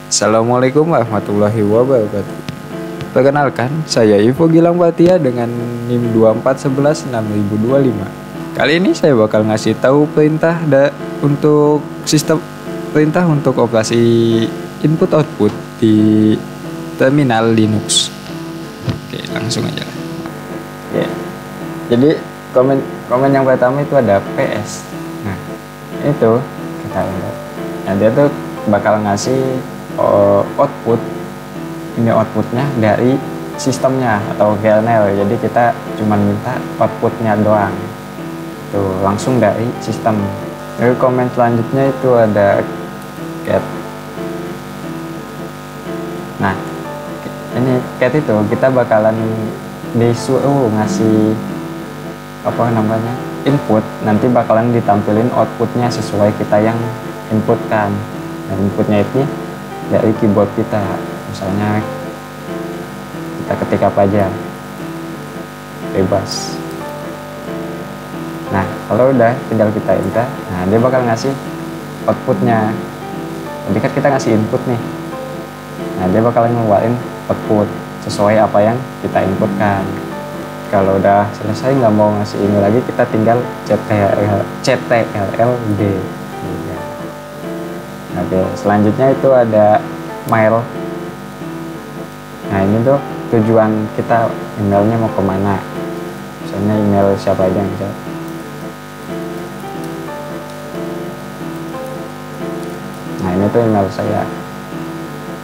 Assalamualaikum warahmatullahi wabarakatuh. Perkenalkan, saya Ivo Gilang Batia dengan NIM 24116025. Kali ini saya bakal ngasih tahu untuk sistem perintah untuk operasi input output di terminal Linux. Oke, langsung aja lah. Oke. Jadi komen yang pertama itu ada PS. Nah, itu kita lihat. Nah, dia tuh bakal ngasih output, ini outputnya dari sistemnya atau kernel. Jadi kita cuma minta outputnya doang, tuh langsung dari sistem. Lalu komen selanjutnya itu ada cat. Nah, ini cat itu kita bakalan disuruh ngasih input, nanti bakalan ditampilin outputnya sesuai kita yang inputkan. Nah, inputnya itu dari keyboard kita, misalnya kita ketik apa aja, bebas. Nah, kalau udah tinggal kita enter. Nah, dia bakal ngasih outputnya. Jadi kan kita ngasih input nih, nah dia bakalan ngeluarin output sesuai apa yang kita inputkan. Kalau udah selesai nggak mau ngasih ini lagi, kita tinggal ctrld. Oke, selanjutnya itu ada mail. Nah, ini tuh tujuan kita, emailnya mau kemana, misalnya email siapa aja misal. Nah, ini tuh email saya,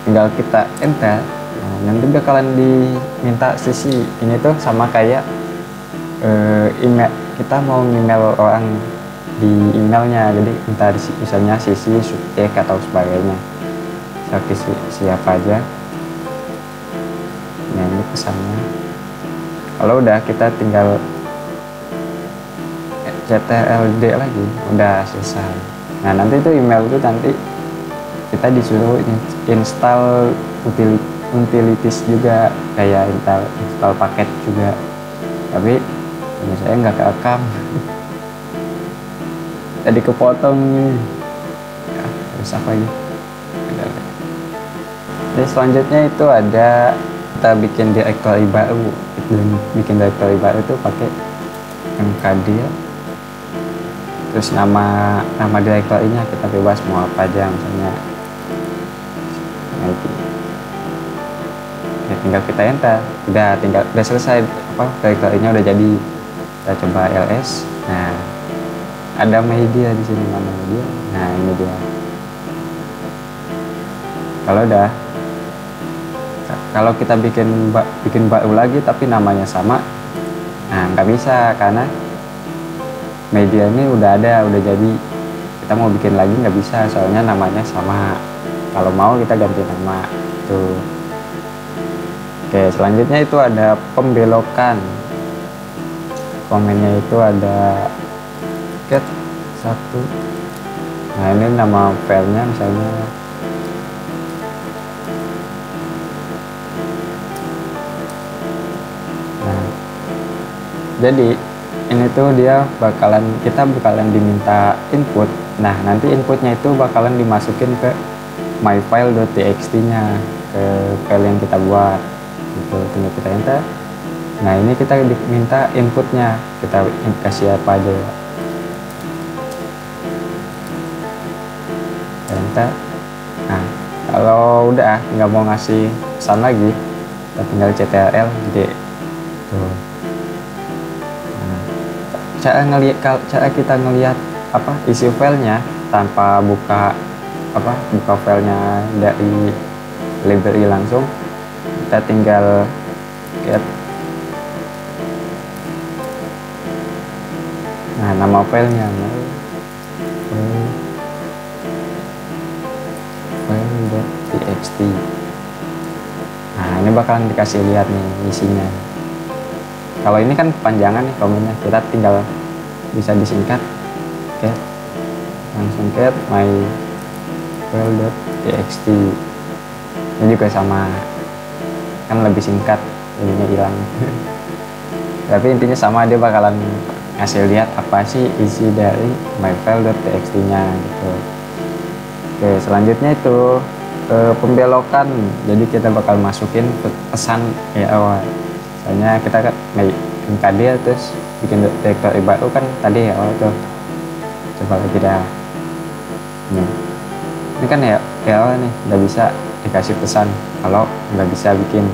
tinggal kita enter. Nah, nanti bakalan diminta sisi ini tuh sama kayak email, kita mau email orang di emailnya. Jadi minta misalnya sisi, subjek atau sebagainya, siapa aja. Nah, ini pesannya. Kalau udah kita tinggal ctrld lagi, udah selesai. Nah, nanti itu email itu nanti kita disuruh install utilities juga, kayak install paket juga, tapi ini saya nggak kerekam. Tadi kepotong nih ya, terus apa ini. Jadi selanjutnya itu ada kita bikin directory baru. Bikin directory baru itu pakai mkdir, terus nama directory-nya kita bebas mau apa aja, misalnya itu. Ya, tinggal kita enter. Udah selesai, directory-nya udah jadi. Kita coba ls. Nah, ada media di sini, mana media. Nah, ini dia. Kalau kita bikin baru lagi tapi namanya sama, nah nggak bisa, karena media ini udah jadi. Kita mau bikin lagi nggak bisa, soalnya namanya sama. Kalau mau kita ganti nama tuh. Oke, selanjutnya itu ada pembelokan. Komennya itu ada cat 1. Nah, ini nama filenya misalnya jadi ini tuh dia kita bakalan diminta input. Nah, nanti inputnya itu bakalan dimasukin ke myfile.txt nya, ke file yang kita buat itu. Tinggal kita enter. Nah, ini kita diminta inputnya, kita kasih apa aja ya. Enter. Nah, kalau udah nggak mau ngasih pesan lagi, kita tinggal ctrl-d tuh. Cara kita ngelihat isi filenya tanpa buka filenya dari library langsung, kita tinggal get. Nah, nama filenya file.txt. Nah, ini bakalan dikasih lihat nih isinya. Kalau ini kan panjangan nih komennya, kita tinggal bisa disingkat. Oke, langsung get myfile.txt. Ini juga sama, kan lebih singkat, ininya hilang. Tapi intinya sama, dia bakalan ngasih lihat apa sih isi dari myfile.txt nya gitu. Oke, selanjutnya itu pembelokan. Jadi kita bakal masukin pesan ya awal. Misalnya kita kan MKD terus bikin direktory baru kan tadi ya awal tuh. Coba lagi dah. Ini kan ya awal nih nggak bisa dikasih pesan kalau nggak bisa bikin.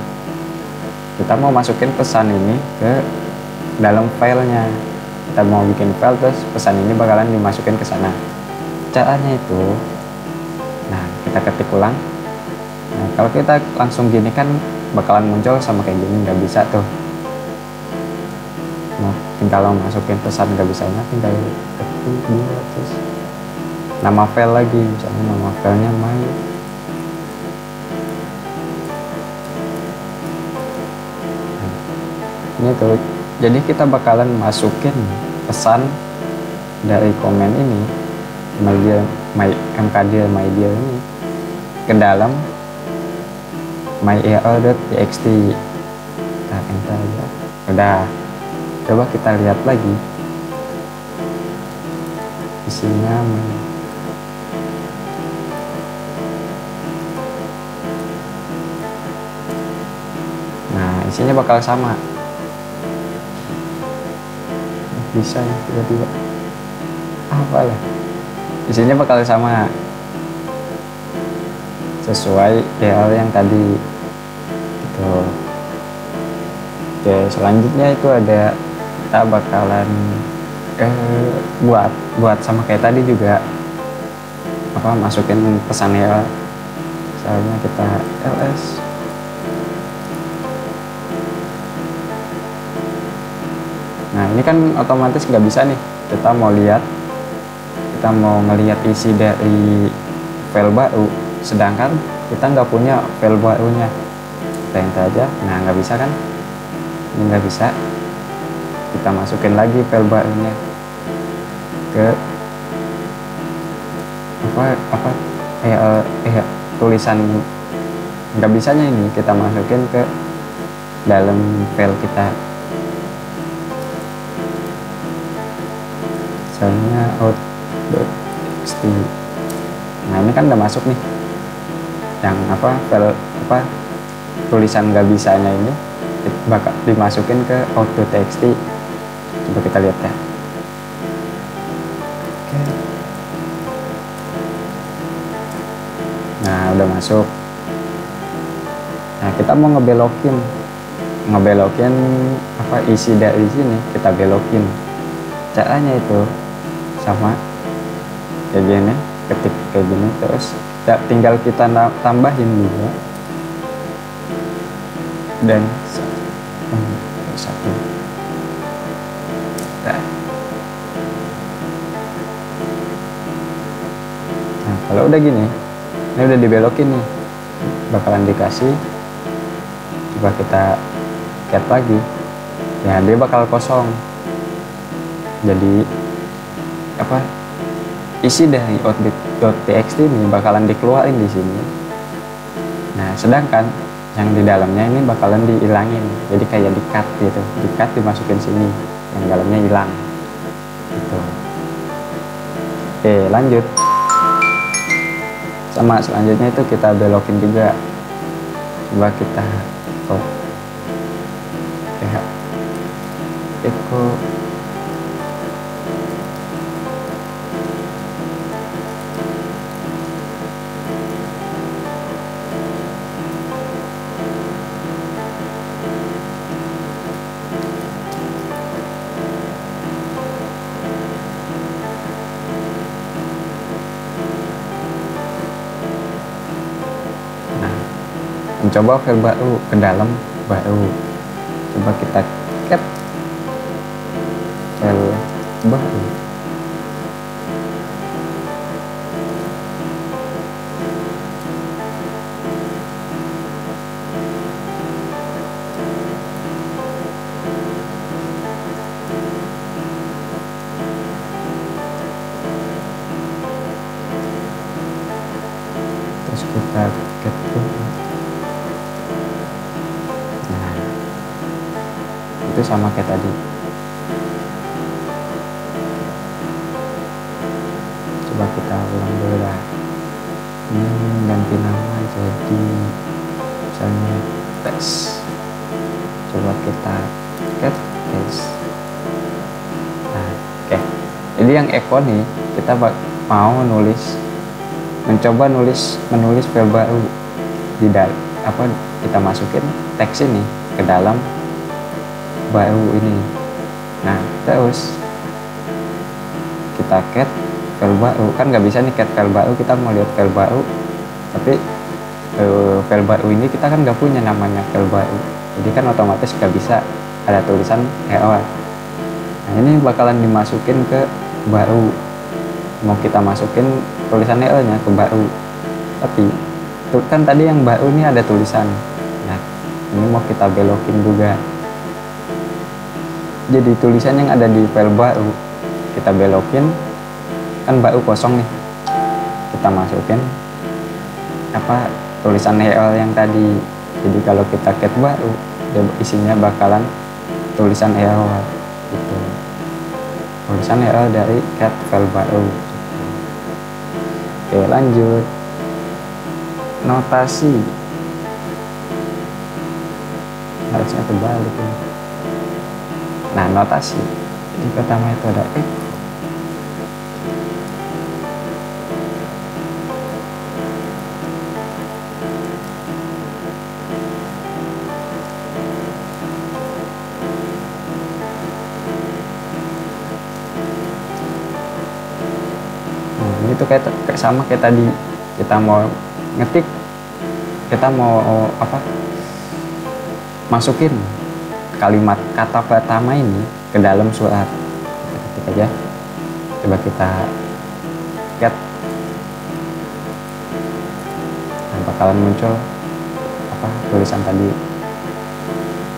Kita mau masukin pesan ini ke dalam filenya. Kita mau bikin file terus pesan ini bakalan dimasukin ke sana. Caranya itu, nah kita ketik ulang. Nah, kalau kita langsung gini kan bakalan muncul sama kayak gini, nggak bisa tuh. Nah, kalau masukin pesan nggak bisanya tinggal ketik dua terus nama file lagi, misalnya nama filenya my. Nah, ini tuh, jadi kita bakalan masukin pesan dari komen ini MKD my deal ini ke dalam myal.txt. Nah, enter aja. Udah. Coba kita lihat lagi isinya. Nah, isinya bakal sama. Bisa ya tiba-tiba apa lah, isinya bakal sama sesuai DL yang tadi gitu. Oke, selanjutnya itu ada kita bakalan buat sama kayak tadi juga apa, masukin pesan ya. Misalnya kita ls nah ini kan otomatis nggak bisa nih, kita mau ngelihat isi dari file baru sedangkan kita nggak punya file barunya. Kita enter aja. Nah, nggak bisa kan, ini nggak bisa. Kita masukin lagi file barunya ke tulisan. Nggak bisanya ini kita masukin ke dalam file kita, misalnya out.txt. Nah, ini kan udah masuk nih yang file tulisan nggak bisanya ini bakal dimasukin ke out.txt. Coba kita lihat ya. Oke. Nah, udah masuk. Nah, kita mau ngebelokin isi dari sini, kita belokin. Caranya itu sama kayak gini, ketik kayak gini terus tinggal kita tambahin juga dan satu. Nah, kalau udah gini, ini udah dibelokin nih, bakalan dikasih. Coba kita cat lagi, ya dia bakal kosong. Jadi isi dari output.txt ini bakalan dikeluarin di sini. Nah, sedangkan yang di dalamnya ini bakalan dihilangin. Jadi kayak di-cut gitu, di-cut dimasukin sini, yang dalamnya hilang. Gitu. Oke, lanjut. Sama selanjutnya itu kita belokin juga. Coba kita echo mencoba file baru ke dalam baru. Coba kita cat file baru. Terus kita cat dulu. Itu sama kayak tadi. Coba kita ulang dulu lah. Ganti nama jadi misalnya tes. Coba kita cat tes. Nah, oke. Jadi yang echo nih kita mau mencoba menulis file baru di kita masukin teks ini ke dalam baru ini. Nah, terus kita cat file baru, kan nggak bisa nih cat file baru, kita mau lihat file baru tapi file baru ini kita kan nggak punya namanya file baru, jadi kan otomatis nggak bisa ada tulisan error. Nah, ini bakalan dimasukin ke baru, mau kita masukin tulisan errornya ke baru, tapi kan tadi yang baru ini ada tulisan. Nah, ini mau kita belokin juga, jadi tulisan yang ada di file baru kita belokin, kan baru kosong nih, kita masukin tulisan HL yang tadi. Jadi kalau kita cat baru, isinya bakalan tulisan error gitu, tulisan error dari cat file baru gitu. Oke, lanjut notasi, harusnya terbalik ya. Nah, notasi jadi pertama itu ada echo. Itu sama kayak tadi, kita mau ngetik, kita mau masukin kalimat kata pertama ini ke dalam surat, kita ketik aja, coba kita cat. Nah, bakalan muncul tulisan tadi.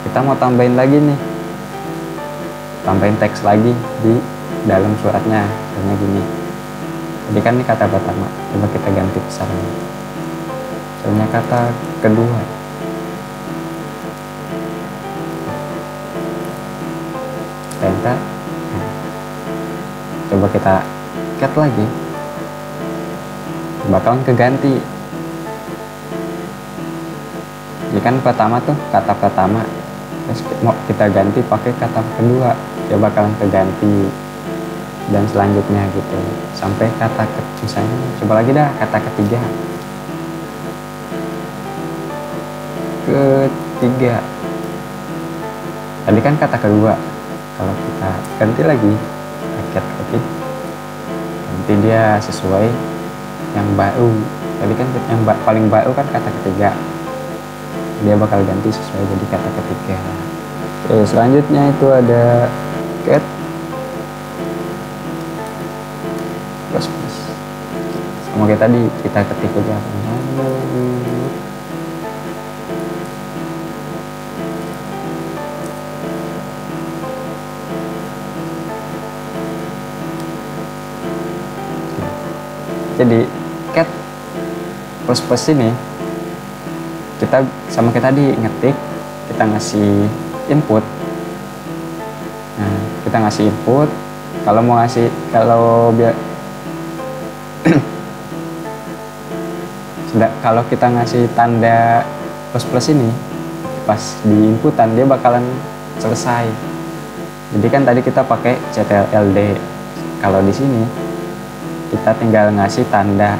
Kita mau tambahin lagi nih, tambahin teks lagi di dalam suratnya, kayak gini. Jadi kan ini kata pertama, coba kita ganti besarnya. Misalnya kata kedua. Enter. Nah, coba kita cat lagi. Bakalan keganti. Jadi kan pertama tuh kata pertama, terus mau kita ganti pakai kata kedua, dia bakalan keganti. Dan selanjutnya gitu sampai kata misalnya coba lagi dah kata ketiga. Tadi kan kata kedua, kalau kita ganti lagi paket lagi, nanti dia sesuai yang baru. Tadi kan yang paling baru kan kata ketiga, dia bakal ganti sesuai jadi kata ketiga. Oke, selanjutnya itu ada cat plus sama kayak tadi, kita ketik aja jadi cat plus ini kita sama kayak tadi ngetik, kita ngasih input. Nah, kita ngasih input, kalau kita ngasih tanda plus ini pas di inputan, dia bakalan selesai. Jadi kan tadi kita pakai ctrld, kalau di sini kita tinggal ngasih tanda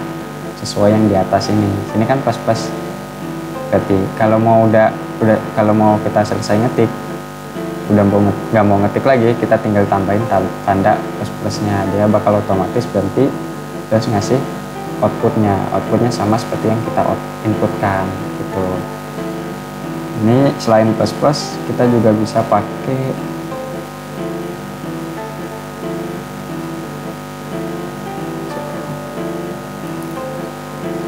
sesuai yang di atas ini. Sini kan plus. Berarti kalau mau kalau mau kita selesai ngetik, nggak mau ngetik lagi, kita tinggal tambahin tanda plusnya, dia bakal otomatis berhenti, terus ngasih outputnya sama seperti yang kita inputkan gitu. Ini selain plus kita juga bisa pakai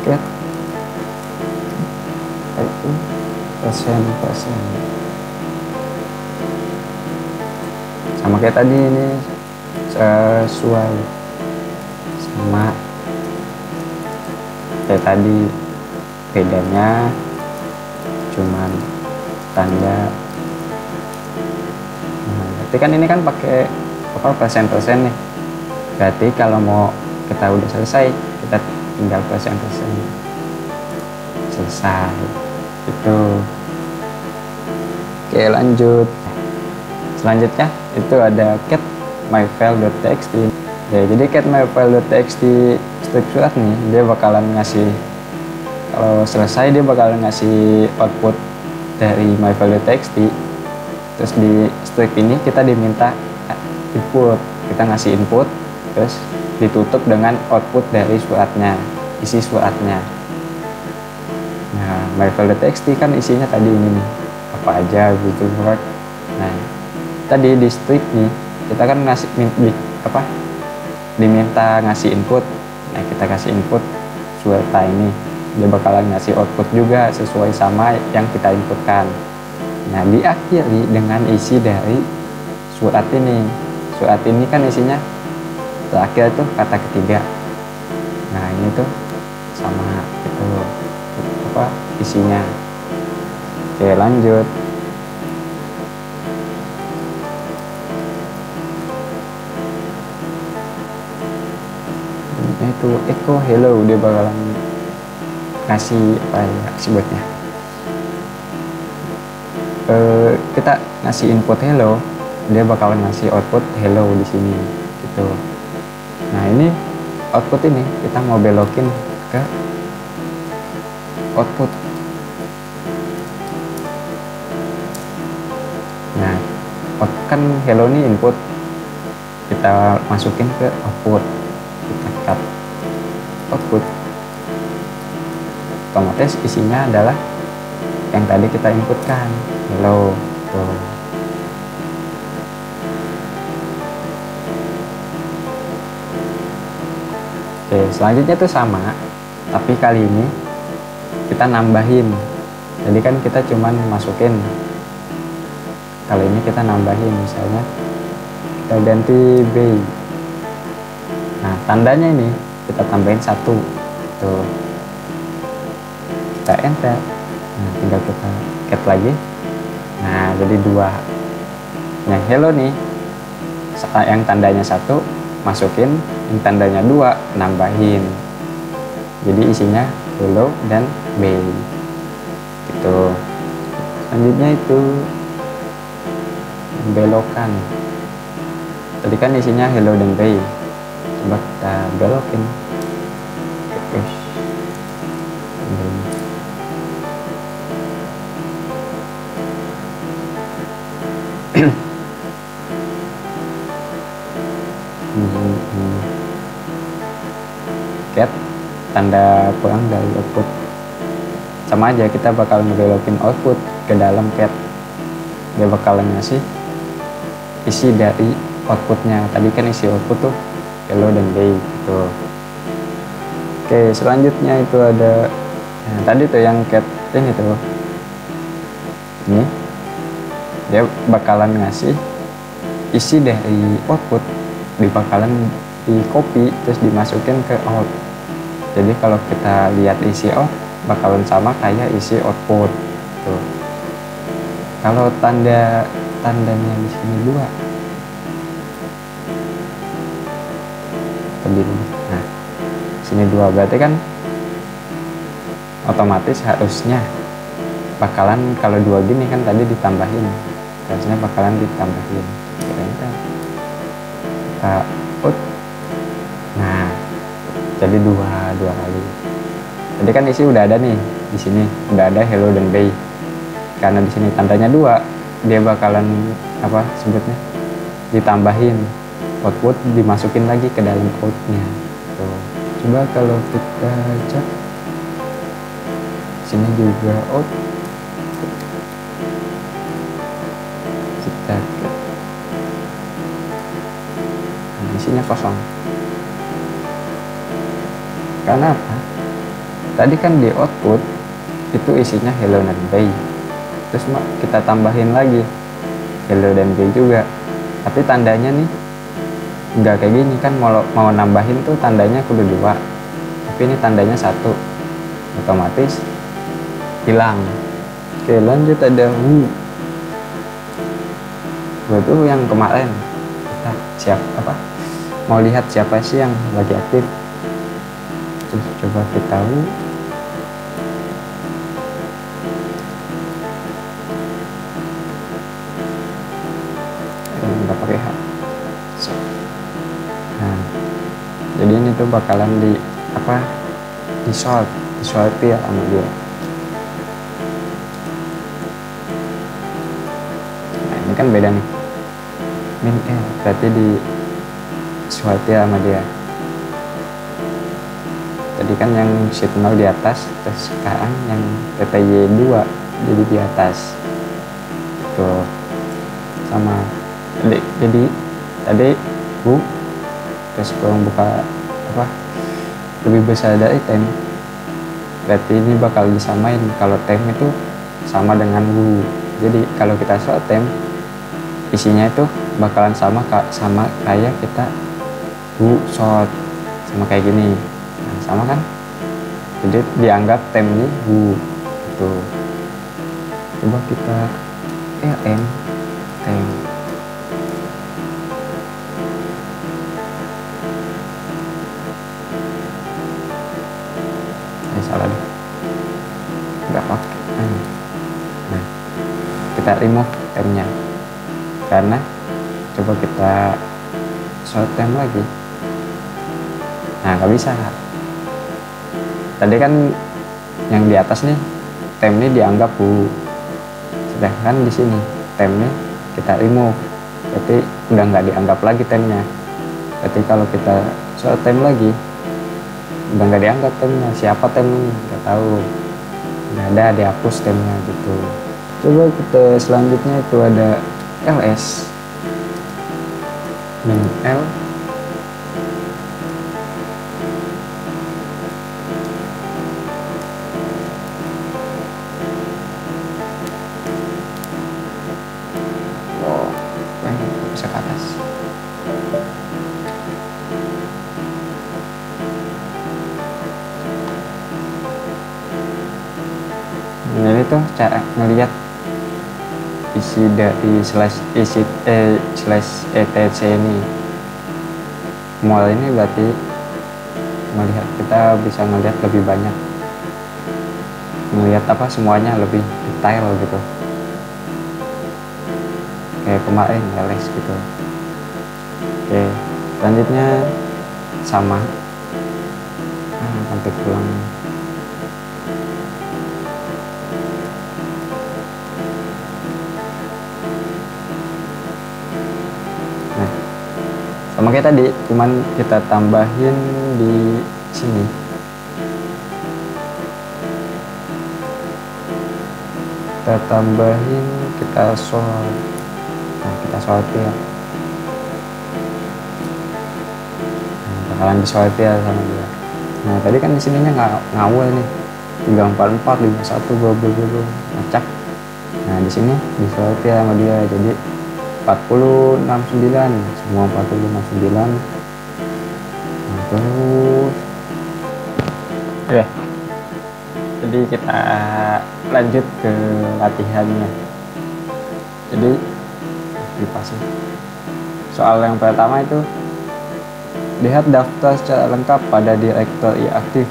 cat itu persen sama kayak tadi, ini sesuai sama kayak tadi, bedanya cuman tanda. Nah, berarti kan ini kan pakai persen nih, berarti kalau mau kita udah selesai, kita tinggal persen selesai itu. Oke, lanjut. Selanjutnya itu ada get myfile.txt. Ya, jadi get myfile.txt strip surat nih, dia bakalan ngasih, kalau selesai dia bakalan ngasih output dari myfile.txt. Terus di strip ini kita diminta input, kita ngasih input, terus ditutup dengan output dari suratnya, isi suratnya. Nah, myfile.txt kan isinya tadi ini nih, apa aja gitu kan. Nah, tadi di strip nih kita kan ngasih diminta ngasih input. Nah, kita kasih input surat ini, dia bakalan ngasih output juga sesuai sama yang kita inputkan. Nah, diakhiri dengan isi dari surat ini. Surat ini kan isinya terakhir tuh kata ketiga. Nah, ini tuh sama itu isinya. Oke, lanjut. Itu echo hello, dia bakalan ngasih apa ya sebutnya, kita ngasih input hello, dia bakalan ngasih output hello di sini gitu. Nah, ini output ini kita mau belokin ke output. Nah, kan hello ini input, kita masukin ke output, kita cut output, otomatis isinya adalah yang tadi kita inputkan, hello tuh. Oke, selanjutnya tuh sama, tapi kali ini kita nambahin. Jadi kan kita cuman masukin, kali ini kita nambahin, misalnya kita ganti B. Nah, tandanya ini kita tambahin 1 tuh, kita enter. Nah, tinggal kita cat lagi. Nah, jadi 2. Yang hello nih, yang tandanya 1 masukin, yang tandanya 2 nambahin. Jadi isinya hello dan B gitu. Selanjutnya itu belokan. Tadi kan isinya hello dan B, coba kita belokin. Cat tanda kurang dari output, sama aja kita bakal ngebelokin output ke dalam cat, dia bakalan ngasih isi dari outputnya. Tadi kan isi output tuh hello dan B gitu. Oke, selanjutnya itu ada tadi tuh yang cat ini tuh, ini dia bakalan ngasih isi dari output, dibakalan di copy terus dimasukin ke out. Jadi kalau kita lihat isi out bakalan sama kayak isi output tuh. Kalau tandanya di sini 2, nah sini 2 berarti kan otomatis harusnya bakalan, kalau 2 gini kan tadi ditambahin, harusnya bakalan ditambahin. Kita out. Nah, jadi dua kali. Tadi kan isi udah ada nih, di sini udah ada hello dan B. Karena di sini tandanya 2, dia bakalan apa sebutnya, ditambahin output, dimasukin lagi ke dalam outnya. Tuh. Coba kalau kita cek sini juga out, kita isinya kosong. Karena apa? Tadi kan di output itu isinya hello dan B, terus kita tambahin lagi hello dan B juga, tapi tandanya nih nggak kayak gini kan, mau nambahin tuh tandanya kudu 2, tapi ini tandanya 1, otomatis hilang. Oke, lanjut ada tuh yang kemarin kita mau lihat siapa sih yang lagi aktif. Terus coba kita tahu nggak pakai H. Nah, jadi ini tuh bakalan di disortir sama dia. Nah, ini kan beda nih, min L berarti di sortir sama dia. Tadi kan yang sheet 0 di atas, terus sekarang yang PPY2 jadi di atas. Tuh sama. Jadi tadi bu, terus kurang buka lebih besar dari tem, berarti ini bakal disamain kalau tem itu sama dengan bu. Jadi kalau kita soal tem, isinya itu bakalan sama kayak kita bu short, sama kayak gini. Nah, sama kan, jadi dianggap tem ini bu gitu. Coba kita lm tem. Salah deh, nggak pakai. Nah, kita remove temnya karena coba kita short tem lagi. Nah, nggak bisa. Tadi kan yang di atas nih tem ini dianggap bu, sedangkan di sini temnya kita remove, berarti udah nggak dianggap lagi temnya. Berarti kalau kita short tem lagi udah nggak dianggap temnya, siapa tem nggak tahu, nggak ada, dihapus temnya gitu. Coba kita selanjutnya itu ada ls min L bisa ke atas. Ini tuh cara ngelihat isi dari slash etc ini. Mol ini berarti melihat, kita bisa ngelihat lebih banyak, melihat semuanya lebih detail gitu, kayak kemarin ls gitu. Oke, selanjutnya sama sampai pulang. Sama kayak tadi, cuman kita tambahin di sini. Kita tambahin, kita sort. Nah, kita sortir. Nah, bakalan disortir sama dia. Nah, tadi kan di sininya ngawal nih. 344, 51, bla acak. Nah, di sini disortir sama dia, jadi 40, 69, semua 40, 69. Nah, terus oke, jadi kita lanjut ke latihannya. Jadi dipasang soal yang pertama itu, lihat daftar secara lengkap pada direktori aktif,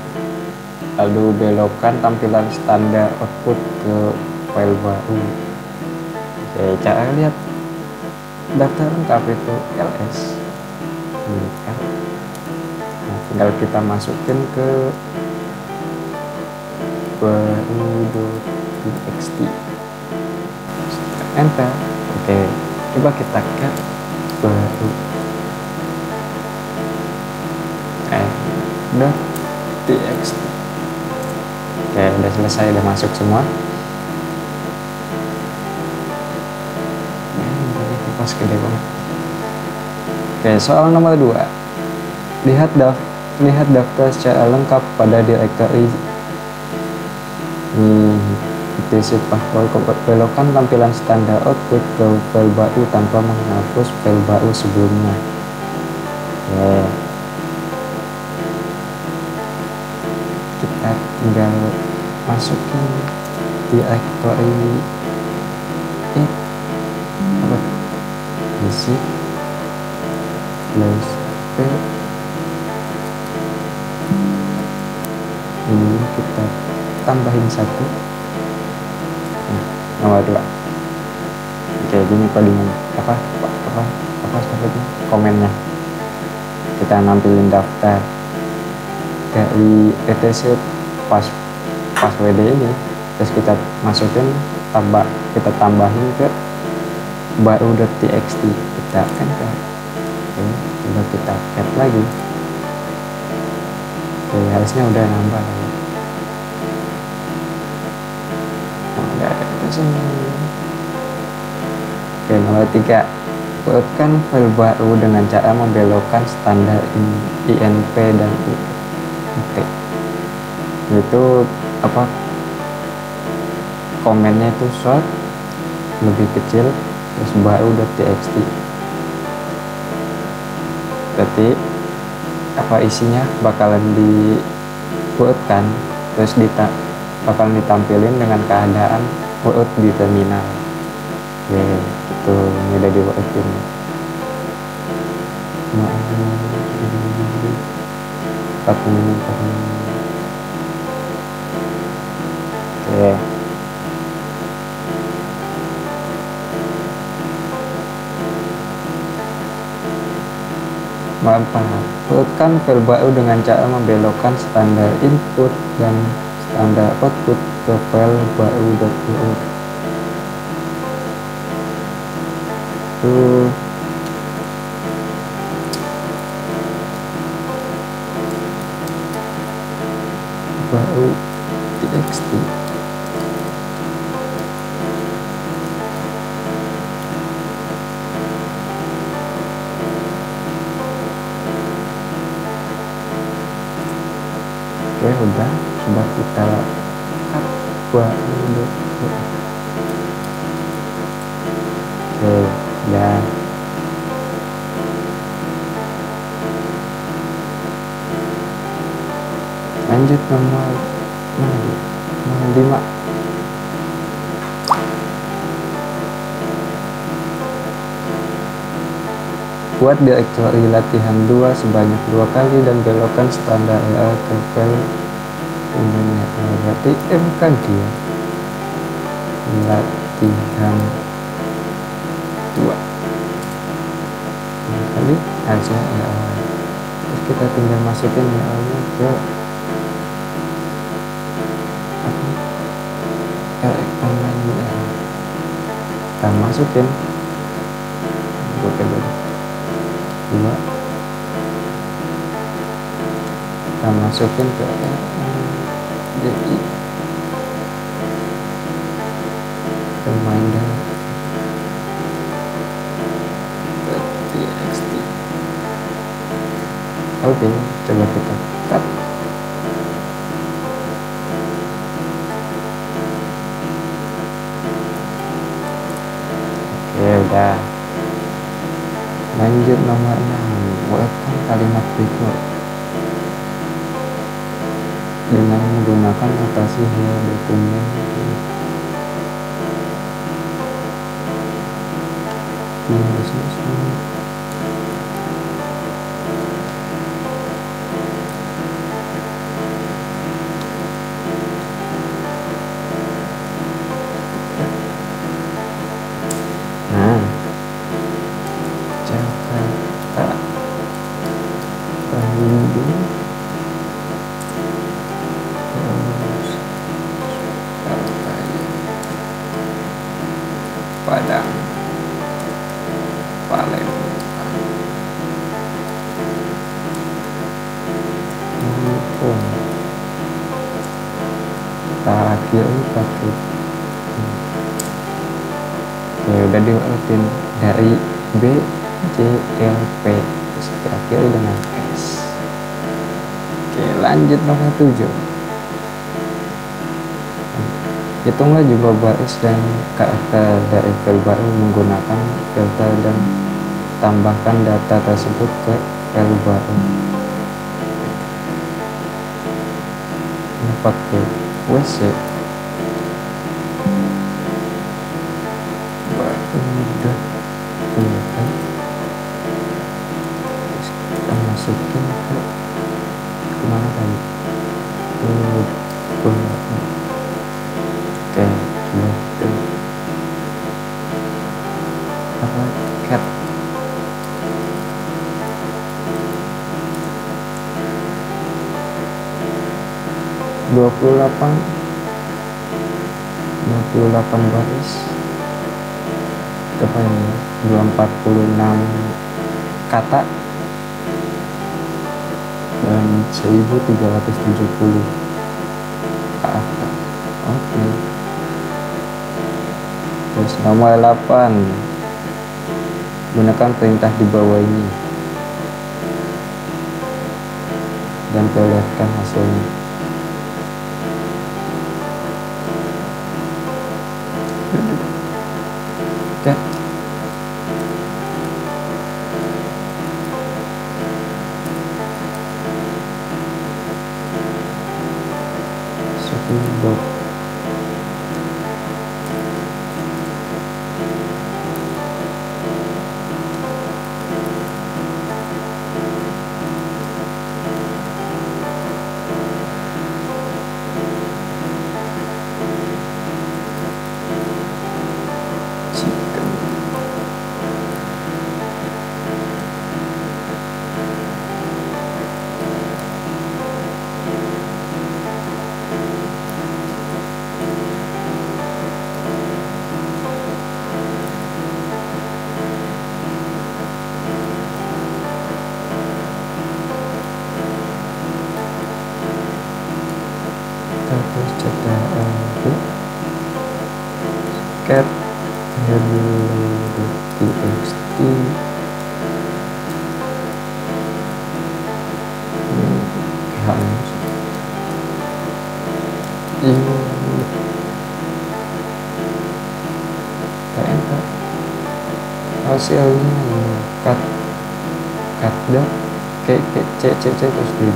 lalu belokkan tampilan standar output ke file baru. Oke, cara lihat daftar lengkap itu ls min L. Nah, tinggal kita masukin ke baru.txt, enter. Oke, coba kita ke baru .txt. Oke, udah selesai, udah masuk semua. Pas gede banget. Oke, soal nomor 2. Lihat daftar secara lengkap pada direktori. Isi password, belokkan tampilan standar output ke file baru tanpa menghapus file baru sebelumnya. Oke. Kita tinggal masukin direktori isi plus kita tambahin satu. Nah, nomor 2. Oke, gini codingan apa sebetulnya komennya. Kita nampilin daftar dari etc pas WD ini, terus kita masukin kita tambahin ke baru.txt, kita enter. Oke, coba kita add lagi. Oke, harusnya udah nambah lagi. Nah, udah ada kita sini. Oke, nomor 3, buatkan file baru dengan cara membelokkan standar INP dan UT. Itu apa, komennya itu short, lebih kecil, terus baru.txt. Berarti apa isinya bakalan dibuatkan, terus bakalan ditampilin dengan keadaan Word di terminal. Oke, itu ini udah dibuatin. Oke. Buatkan file baru dengan cara membelokkan standar input dan standar output ke file baru.word. Itu baru.txt. Oke, udah, coba kita cut baru.word. Oke, udah. Lanjut nomor 5. Buat direktori latihan 2 sebanyak 2 kali dan belokkan standar EA ke file umumnya. Berarti MKG ya. Latihan 2 kali harusnya EA. Terus kita tinggal masukin EA-nya ke kita masukin dua, kita masukin ke DI reminder .txt. Oke, coba kita cut. Oke, udah. Lanjut nomor 6, buatkan kalimat berikut dengan menggunakan notasi hello dokumen Padang Palembang Lampung. Kita akhiri pakai ya udah diurutin dari B C L P, kita akhiri dengan S. Oke, lanjut nomor 7. Hitunglah jumlah baris dan karakter dari file baru menggunakan filter dan tambahkan data tersebut ke file baru. Ini pakai WC terus kita masukin ke kemana tadi, ke 28 baris apa ini 246 kata dan 1370 kata. Oke. Terus nomor 8, gunakan perintah di bawah ini dan perlihatkan hasilnya. Oke. Dot. Terus cetak cat hello.txt harus enter hasilnya cut dah c terus di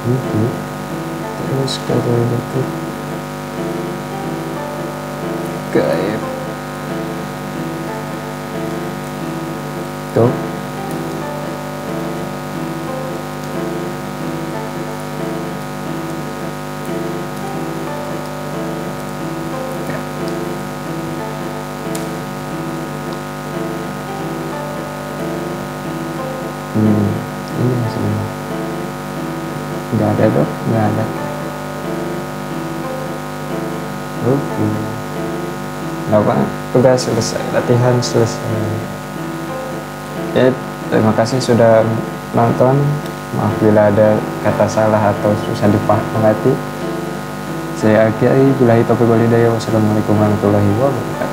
itu terus kalau itu gaib tuh ini hasilnya nggak ada dok, nggak ada. Oke. Nah, Pak, udah selesai, latihan selesai. Oke, terima kasih sudah nonton. Maaf bila ada kata salah atau susah dipahami. Saya akhiri, billahi taufiq wal hidayah. Wassalamualaikum warahmatullahi wabarakatuh.